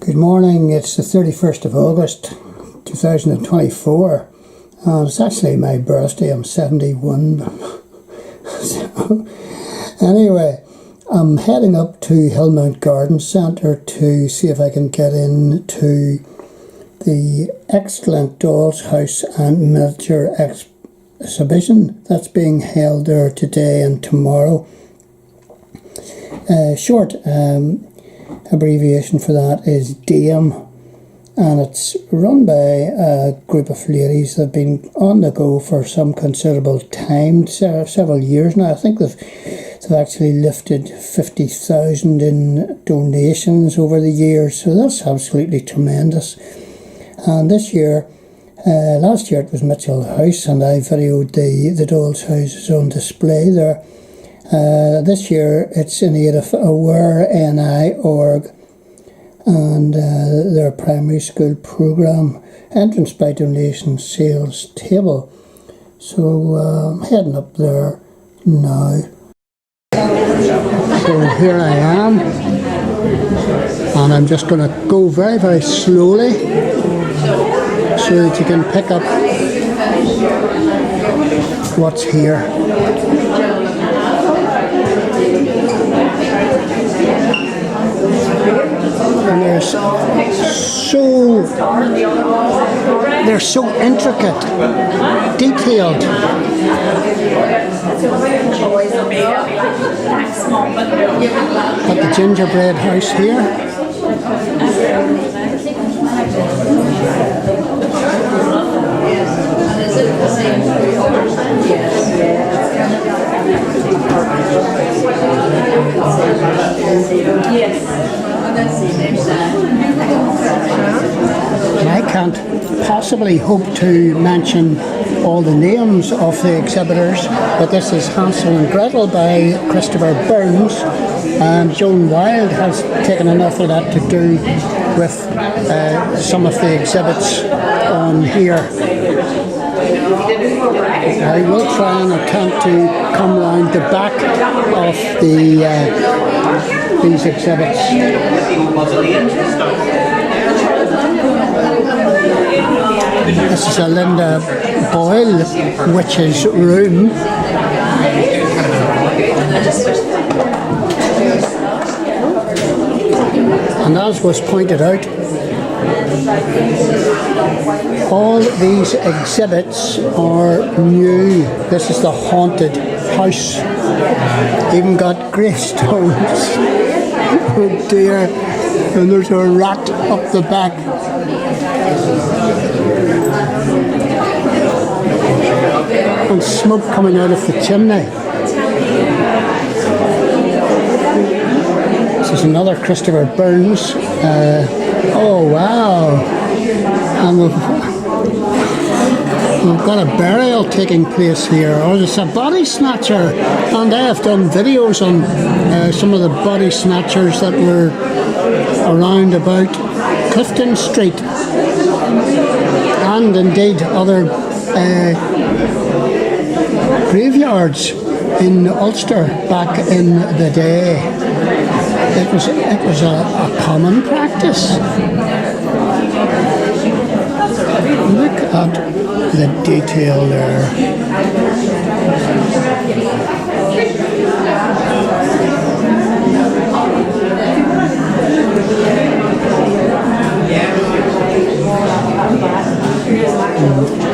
Good morning, it's the 31st of August 2024 and it's actually my birthday. I'm 71. So, anyway, I'm heading up to Hillmount Garden Centre to see if I can get into the excellent Dollshouse and Miniatures exhibition that's being held there today and tomorrow. Short abbreviation for that is DAME, and it's run by a group of ladies that have been on the go for some considerable time, several years now. I think they've actually lifted 50,000 in donations over the years, so that's absolutely tremendous. And this year, last year it was Mitchell House, and I videoed the Doll's Houses on display there. This year it's in aid of Aware NI org and their primary school programme, entrance by donation sales table. So I'm heading up there now. So here I am, and I'm just going to go very, very slowly so that you can pick up what's here. And they're so intricate, detailed. Got the gingerbread house here. And I can't possibly hope to mention all the names of the exhibitors, but this is Hansel and Gretel by Christopher Burns, and Joan Wilde has taken enough of that to do with some of the exhibits on here. I will try and attempt to come round the back of these exhibits. This is a Linda Boyle witch's room. And as was pointed out, all these exhibits are new. This is the haunted house. Even got gravestones. Oh dear. And there's a rat up the back. And smoke coming out of the chimney. This is another Christopher Burns. Oh wow. And we've got a burial taking place here. Oh, it's a body snatcher, and I have done videos on some of the body snatchers that were around about Clifton Street, and indeed other graveyards in Ulster back in the day. It was a common practice. Look at the detail there.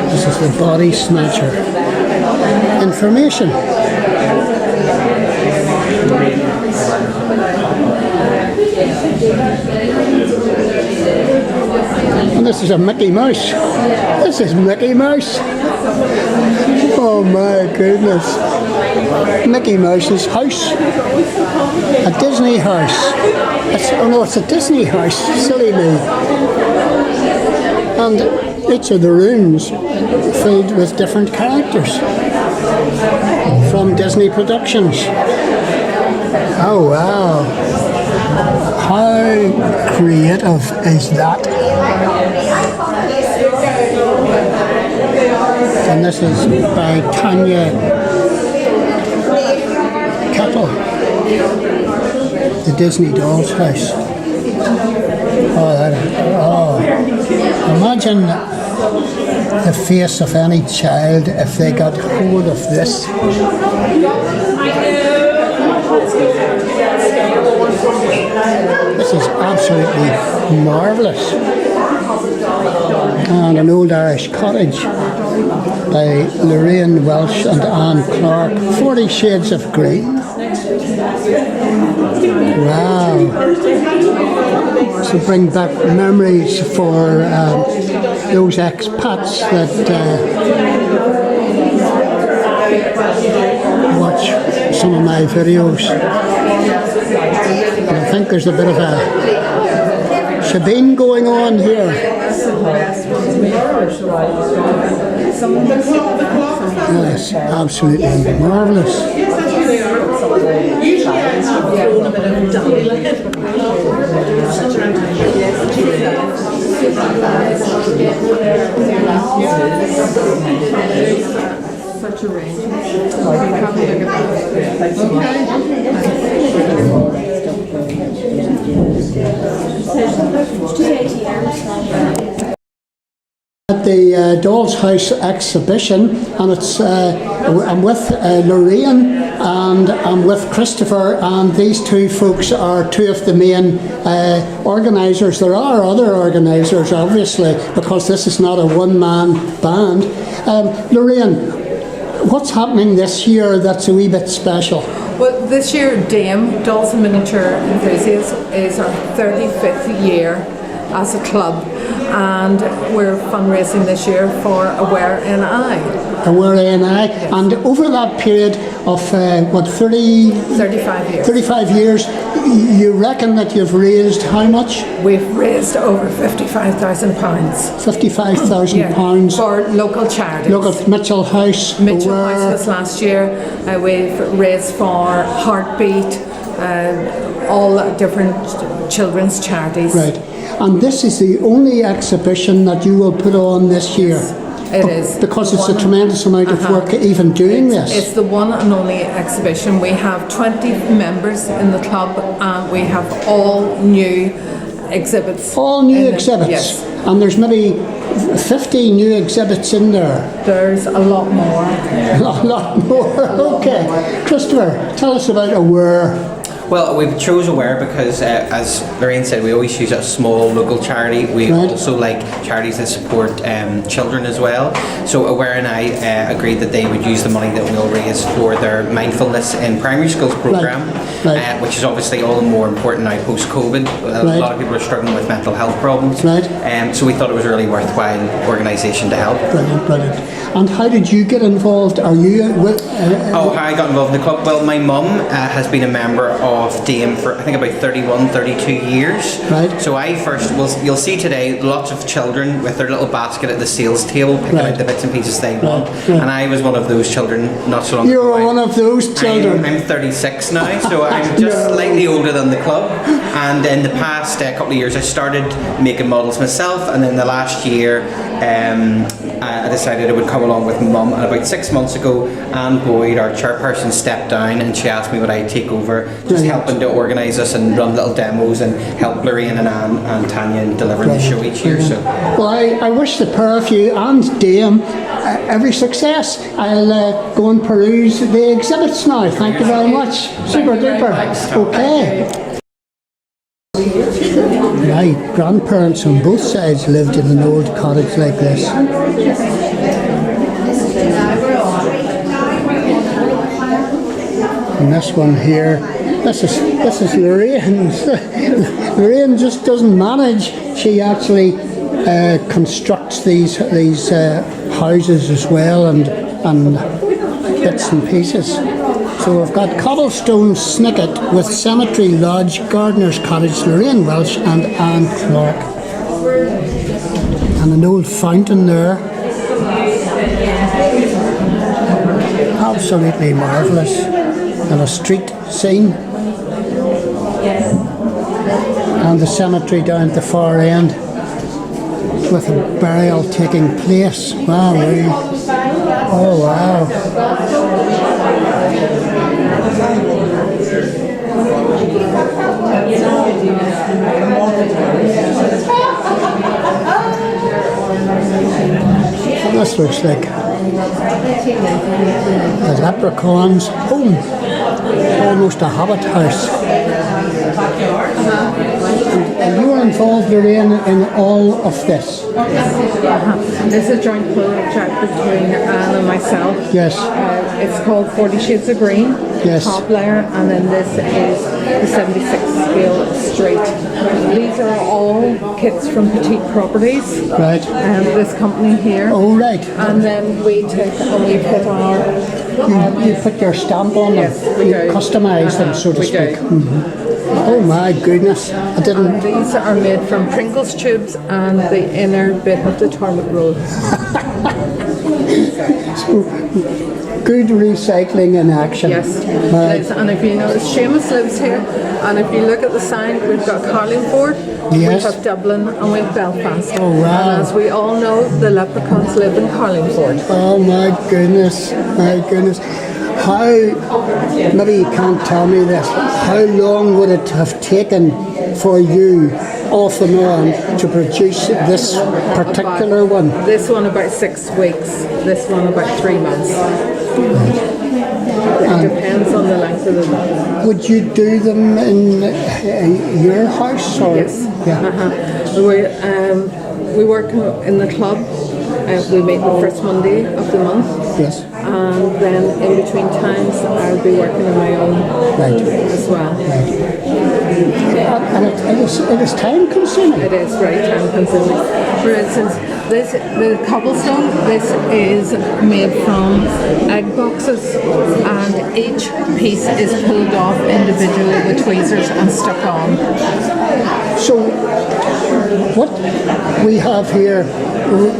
This is the body snatcher. Information. And this is a Mickey Mouse. This is Mickey Mouse. Oh my goodness. Mickey Mouse's house. A Disney house. It's a Disney house. Silly me. And each of the rooms filled with different characters from Disney productions. Oh wow. How creative is that? And this is by Tanya Kettle, the Disney Doll's House. Imagine the face of any child if they got hold of this. This is absolutely marvellous. And an old Irish cottage by Lorraine Welsh and Anne Clark. 40 Shades of Green. Wow. So bring back memories for those expats that watch some of my videos. And I think there's a bit of a shebeen going on here. Yes, absolutely marvellous. Such a range. Have a look at that. At the Dollshouse exhibition, and it's I'm with Lorraine and I'm with Christopher, and these two folks are two of the main organisers. There are other organisers, obviously, because this is not a one-man band. Lorraine, what's happening this year that's a wee bit special? Well, this year, Dolls and Miniatures Enthusiasts is our 35th year as a club, and we're fundraising this year for Aware NI. Aware NI, and over that period of 35 years. 35 years, you reckon that you've raised how much? We've raised over £55,000. £55,000 for local charities. Local Mitchell House. Mitchell House was last year. We've raised for Heartbeat, all different children's charities. Right. And this is the only exhibition that you will put on this year. It is. Because it's a tremendous amount of work even doing this. It's the one and only exhibition. We have 20 members in the club, and we have all new exhibits. All new exhibits? Yes. And there's maybe 50 new exhibits in there. There's a lot more. A lot more. Okay. Christopher, tell us about Aware. Well, we chose Aware because, as Lorraine said, we always use a small local charity. We also like charities that support children as well. So Aware and I agreed that they would use the money that we'll raise for their mindfulness in primary schools program, which is obviously all the more important now post-COVID. A lot of people are struggling with mental health problems. So we thought it was a really worthwhile organisation to help. Brilliant, brilliant. And how did you get involved? Are you how I got involved in the club? Well, my mum has been a member of Dame for I think about 31, 32 years. Right. So I first, you'll see today lots of children with their little basket at the sales table picking out the bits and pieces they want. And I was one of those children not so long ago. You were one of those children. I'm 36 now, so I'm just slightly older than the club. And in the past couple of years I started making models myself, and then the last year I decided I would come along with my mum, and about 6 months ago Anne Boyd, our chairperson, stepped down and she asked me would I take over, just helping to organise us and run little demos and help Lorraine and Anne and Tanya in delivering the show each year. So, well, I wish the pair of you and Dame every success. I'll go and peruse the exhibits now. Thank you very much. Super duper. Okay. My grandparents on both sides lived in an old cottage like this. And this one here, this is Lorraine's. Lorraine just doesn't manage. She actually constructs these houses as well, and bits and pieces. So we've got Cobblestone Snicket with Cemetery Lodge, Gardener's Cottage, Lorraine Welsh and Anne Clark. And an old fountain there. Absolutely marvellous. And a street scene. And the cemetery down at the far end with a burial taking place. Wow. Oh wow. this looks like. The leprechaun's home. Almost a hobbit house. And you were involved, Lorraine, in all of this? This is a joint project between Anne and myself. Yes. It's called 40 Shades of Green, Yes. top layer, and then this is the 76 scale straight. These are all kits from Petite Properties, Right. this company here. Oh, right. And then we take and we put our... You put your stamp on them. Yes, we You do. customise them, so to we speak. do. Oh my goodness. I didn't... These are made from Pringles tubes and the inner bit of the toilet roll. Good recycling in action. Yes, Right. Liz, and if you notice, Seamus lives here, and if you look at the sign, we've got Carlingford, we Yes. have Dublin, and we have Belfast. Oh, wow. And as we all know, the leprechauns live in Carlingford. Oh my goodness. My goodness. How, maybe you can't tell me this, how long would it have taken for you off and on to produce this particular one? This one about 6 weeks, this one about 3 months. It depends on the length of the month. Would you do them in your house? Or? Yes. Yeah. We work in the club. We meet the first Monday of the month. Yes. And then in between times I'll be working on my own as well. And it is time consuming. It is very time consuming. For instance, the cobblestone, this is made from egg boxes, and each piece is pulled off individually with tweezers and stuck on. So what we have here,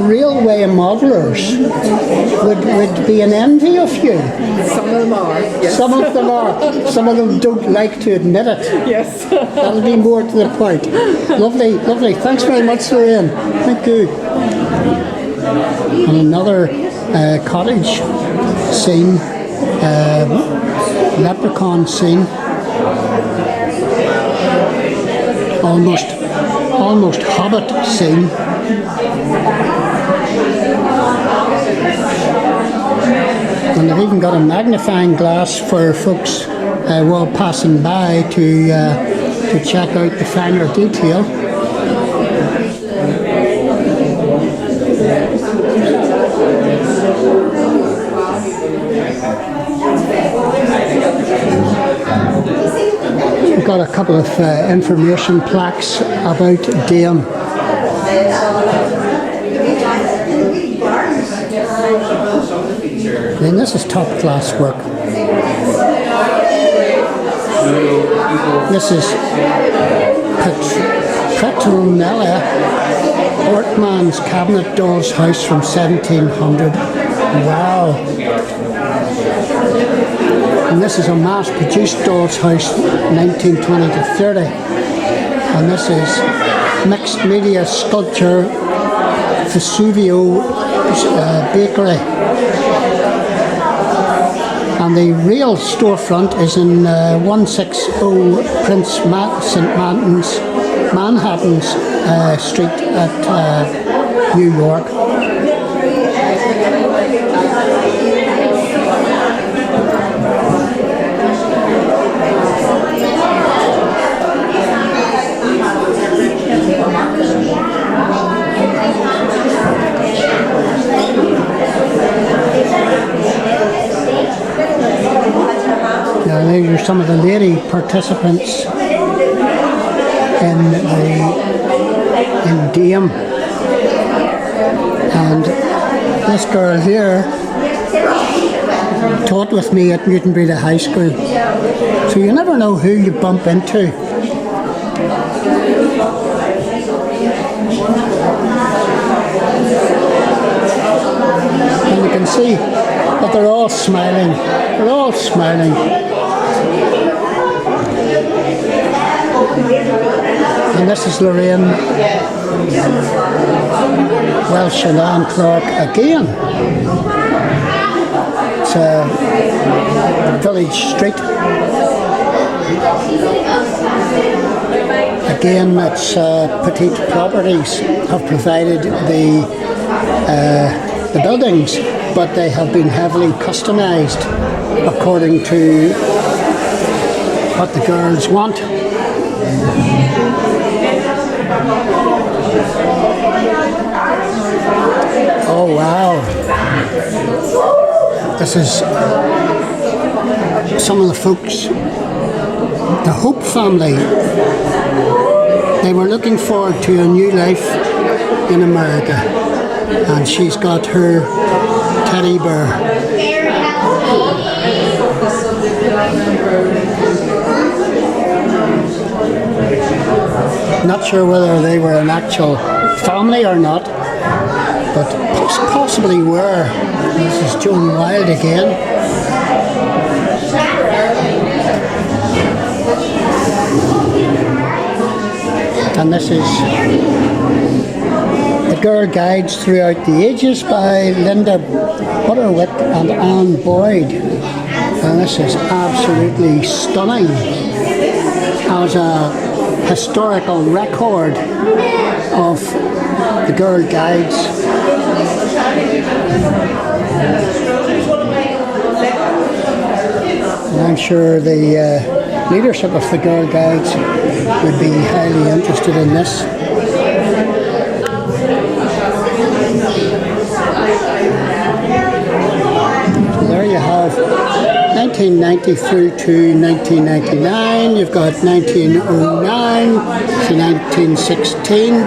railway modelers would be an envy of you. Some of them are, yes. Some of them are. Some of them don't like to admit it. Yes. That'll be more to the point. Lovely, lovely. Thanks very much, Lorraine. Thank you. And another cottage scene, leprechaun scene. Almost hobbit scene. And they've even got a magnifying glass for folks while passing by to check out the finer detail. We've got a couple of information plaques about Dame. And this is top class work. This is Petronella Portman's cabinet doll's house from 1700. Wow. And this is a mass-produced doll's house, 1920 to 30. And this is mixed media sculpture, Vesuvio Bakery. And the real storefront is in 160 Prince St. Manhattan's Street at New York. Now these are some of the lady participants in Dame, and this girl here taught with me at Newton Breda High School, so you never know who you bump into. And you can see that they're all smiling. They're all smiling. And this is Lorraine Welsh and Anne Clark again. It's a village street. Again, it's Petite Properties have provided the the buildings, but they have been heavily customised according to what the girls want. Oh wow, this is some of the folks, the Hope family. They were looking forward to a new life in America, and she's got her teddy bear. Not sure whether they were an actual family or not, but possibly were. This is Joan Wilde again. And this is The Girl Guides Throughout the Ages by Linda Butterwick and Anne Boyd. And this is absolutely stunning as a historical record of the Girl Guides. And I'm sure the leadership of the Girl Guides would be highly interested in this. So there you have 1990 through to 1999. You've got 1909 to 1916.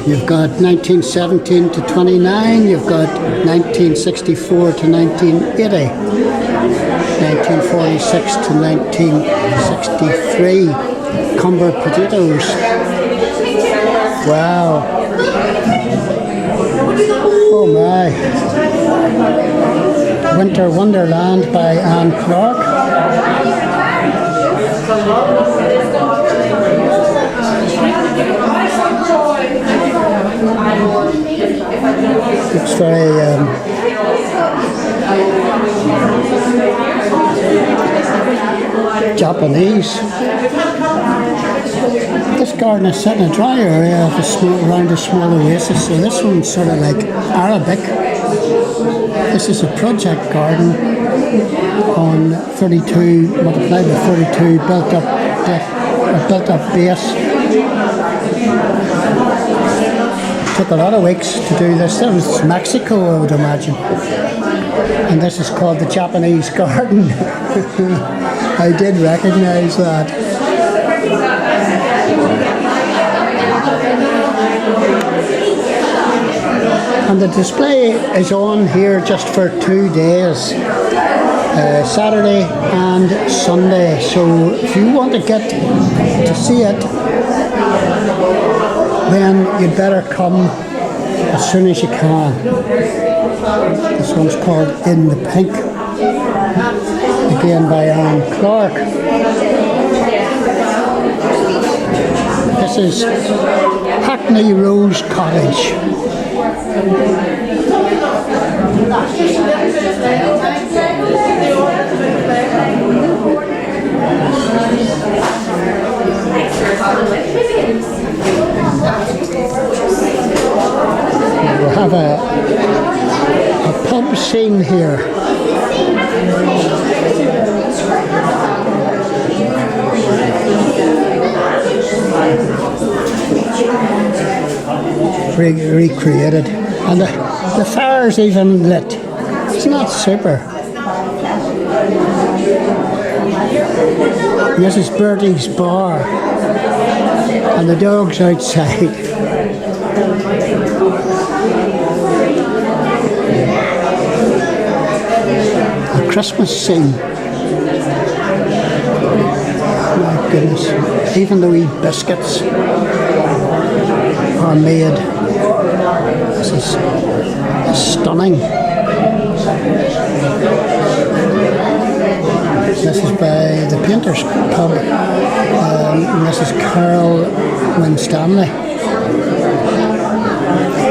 You've got 1917 to 29. You've got 1964 to 1980. 1946 to 1963. Cumber potatoes. Wow. Oh my. Winter Wonderland by Anne Clark. Looks very Japanese. This garden is set in a dry area of around a small oasis, so this one's sort of like Arabic. This is a project garden on 32 multiplied by 32 built up base. Took a lot of weeks to do this. That was Mexico, I would imagine. And this is called the Japanese garden. I did recognize that. And the display is on here just for 2 days, Saturday and Sunday. So if you want to get to see it, then you'd better come as soon as you can. This one's called In the Pink, again by Anne Clark. This is Hackney Rose Cottage. We'll have a pub scene here. Recreated, and the fire's even lit. It's not super. This is Bertie's bar, and the dog's outside. A Christmas scene. My goodness, even the wee biscuits are made. This is stunning. This is by the Painters Pub, and this is Carol Winstanley.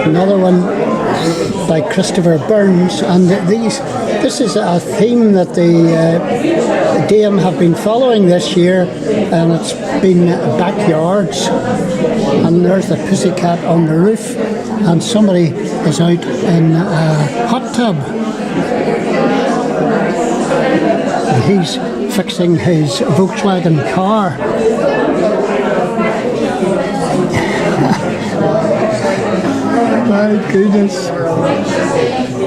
Another one by Christopher Burns, and this is a theme that the Dame have been following this year, and it's been backyards, and there's the pussycat on the roof. and somebody is out in a hot tub. And he's fixing his Volkswagen car. My goodness.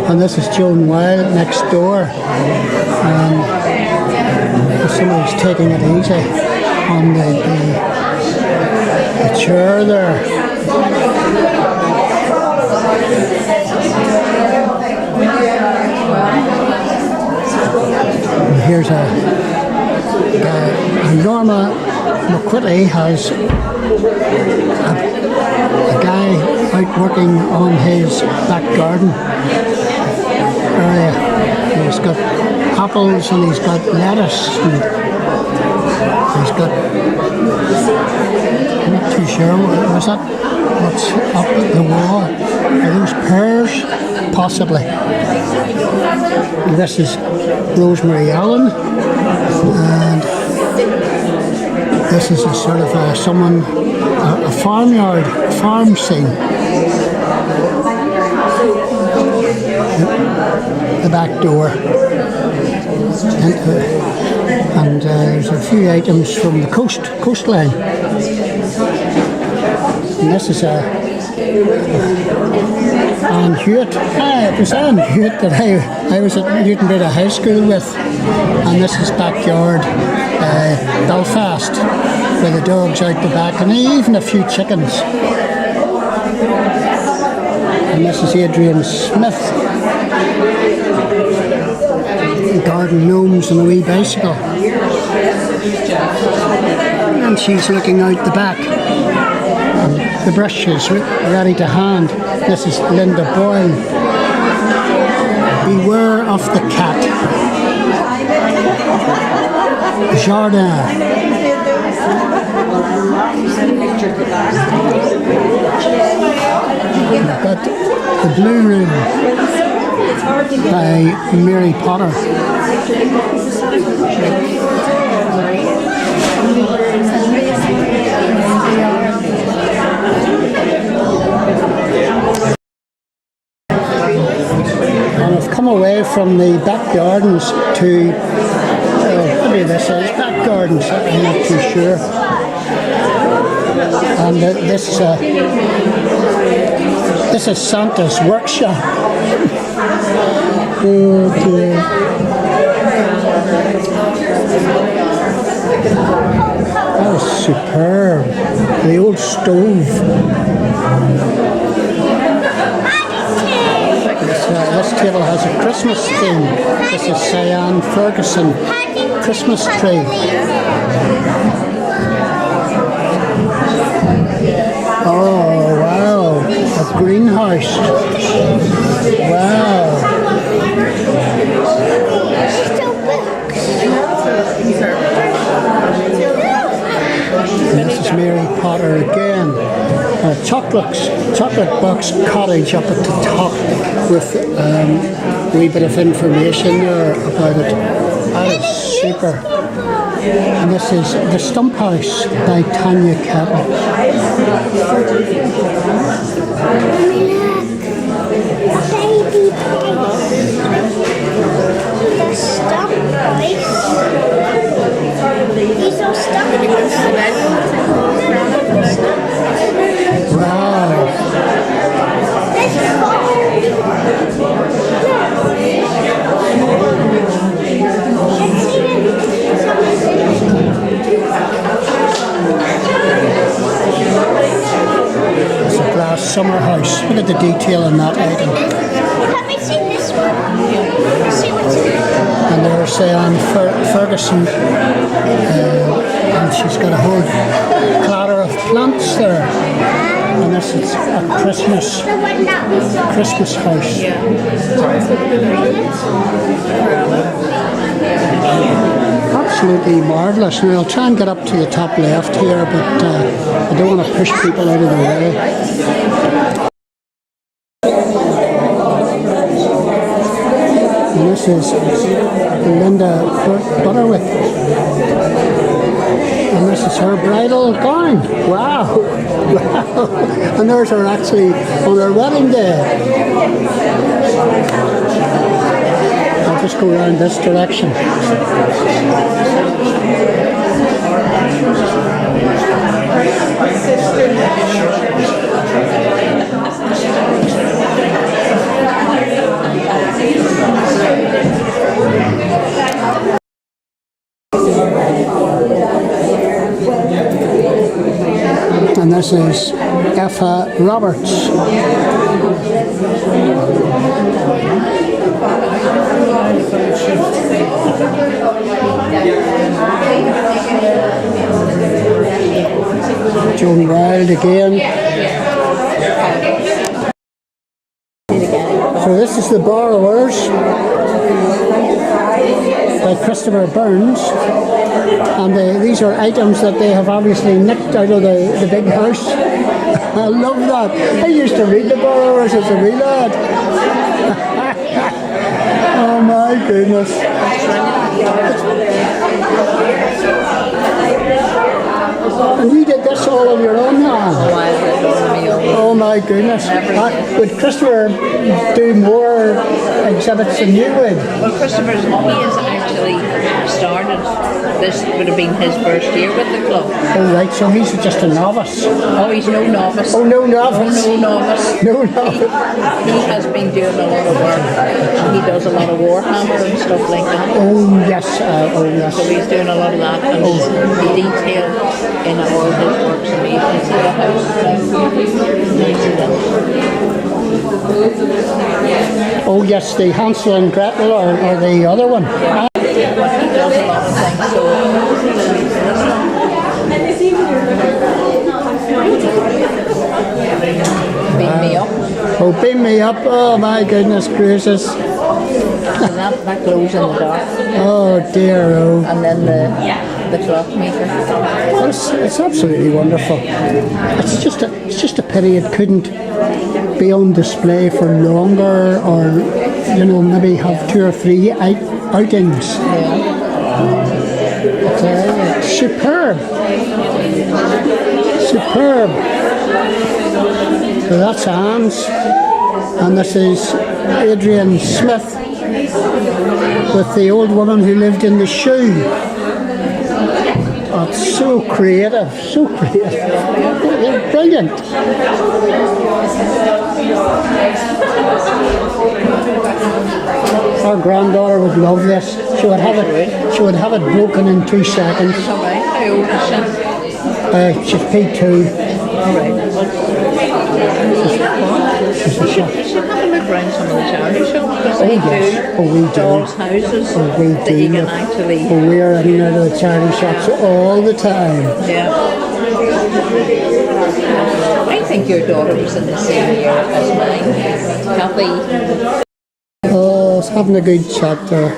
And this is Joan Wilde next door. And somebody's taking it easy on the chair there. And here's a Norma McQuitty has a guy out working on his back garden area. He's got apples and he's got lettuce and he's got, I'm not too sure, was that what's up the wall? Are those pears? Possibly. And this is Rosemary Allen, and this is a sort of a farm scene. The back door. And there's a few items from the coastline. And this is Anne Hewitt. It was Anne Hewitt that I was at Newton Beta High School with. And this is backyard Belfast, with the dogs out the back, and even a few chickens. And this is Adrian Smith. Garden gnomes and a wee bicycle. And she's looking out the back. And the brush is ready to hand. This is Linda Boyle. Beware of the cat. Jardin. We've got The Blue Room by Mary Potter. And I've come away from the back gardens to maybe this is back gardens, I'm not too sure. And this is Santa's workshop. Oh dear. That was superb. The old stove. This table has a Christmas theme. This is Cyan Ferguson Christmas tree. Oh wow, a greenhouse. Wow. And this is Mary Potter again. Chocolate box cottage up at the top with a wee bit of information there about it. That is super. And this is The Stump House by Tanya Kettle. Baby pig. The Stump House. These are Stump Wow. It's a glass summer house. Look at the detail in that item. Have we seen this one? See what's in it. And there's Ferguson, and she's got a whole clatter of plants there. And this is a Christmas house. Absolutely marvellous. And I'll try and get up to the top left here, but I don't want to push people out of the way. And this is Linda Butterwick. And this is her bridal gown. Wow. Wow. And there's her actually on her wedding day. I'll just go around this direction. And this is Effa Roberts. Joan Wilde again. So this is The Borrowers by Christopher Burns. And these are items that they have obviously nicked out of the big house. I love that. I used to read The Borrowers as a wee lad. Oh my goodness. And you did this all on your own now? Oh my goodness. Would Christopher do more exhibits than you would? Well, he has actually started, this would have been his first year with the club. Oh right, so he's just a novice. Oh, he's no novice. Oh, no novice. No novice. No novice. He has been doing a lot of work. He does a lot of Warhammer and stuff like that. Oh yes, oh yes. So he's doing a lot of that, and the detail in all his works. And you can see the house. Oh yes, the Hansel and Gretel or the other one. He does a lot of things. So beam me up. Oh, beam me up. Oh my goodness gracious. And that glows in the dark. Oh dear, oh. And then the clockmaker. It's absolutely wonderful. It's just a pity it couldn't be on display for longer, or maybe have 2 or 3 outings. But, superb. Superb. So that's Anne's, and this is Adrian Smith with the old woman who lived in the shoe. Oh, it's so creative, so creative. They're brilliant. Our granddaughter would love this. She would have it broken in 2 seconds. How old is she? She's P2. All right. She's a shop. You should have a look around some of the charity shops. Oh yes, oh we do. Dolls' houses Oh we that do. you can actually. Oh, we're in and out of the charity shops all the time. Yeah. I think your daughter was in the same year as mine. Kathy. Oh, I was having a good chat there.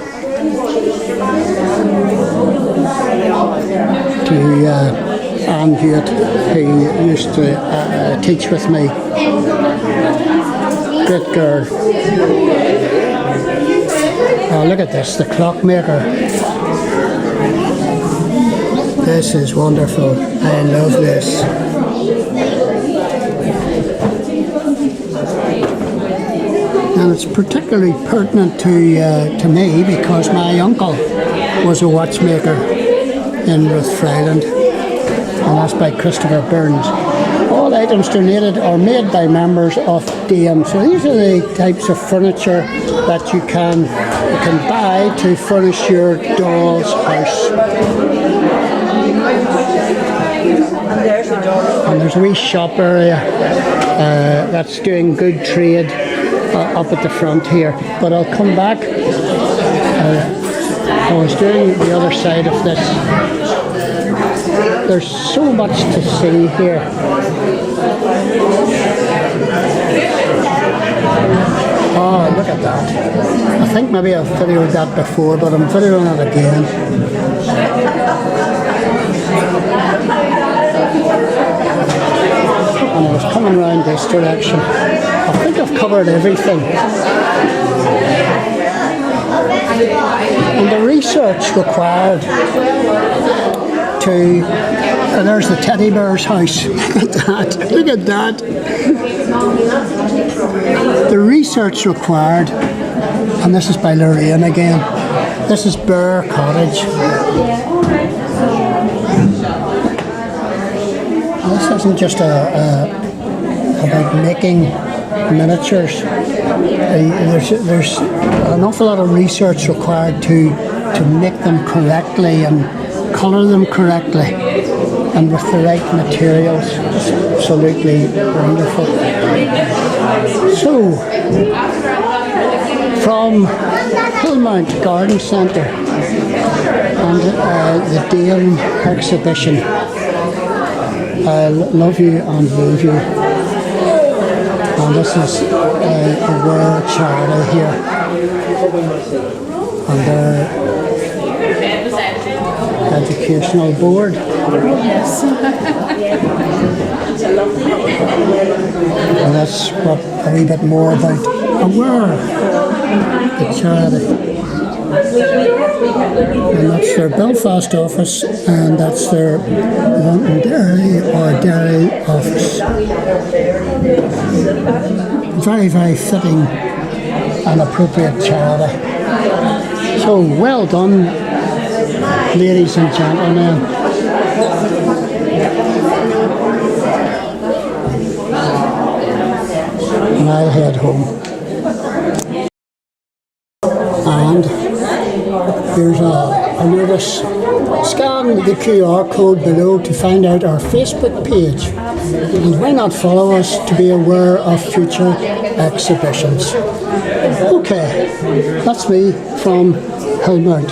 To Anne Hewitt, who used to teach with me. Great girl. Oh, look at this, the clockmaker. This is wonderful. I love this. And it's particularly pertinent to me because my uncle was a watchmaker in Rathfriland, and that's by Christopher Burns. All items donated are made by members of DM. So these are the types of furniture that you can buy to furnish your doll's house. And there's a wee shop area that's doing good trade up at the front here. But I'll come back. I was doing the other side of this. There's so much to see here. Oh, look at that. I think maybe I've videoed that before, but I'm videoing it again. And I was coming around this direction. I think I've covered everything. And the research required to, there's the teddy bear's house. Look at that, look at that. The research required, and this is by Lorraine again. This is Bear Cottage. This isn't just about making miniatures. There's an awful lot of research required to make them correctly and colour them correctly and with the right materials. It's absolutely wonderful. So, from Hillmount Garden Centre and the Dame exhibition, I love you and leave you. And this is a World Charity here. And their educational board. Yes. And that's what a wee bit more about Aware, the charity. And that's their Belfast office, and that's their Londonderry or Derry office. Very, very fitting and appropriate charity. So well done, ladies and gentlemen. And I'll head home. And here's a notice. Scan the QR code below to find out our Facebook page. And why not follow us to be aware of future exhibitions? Okay, that's me from Hillmount.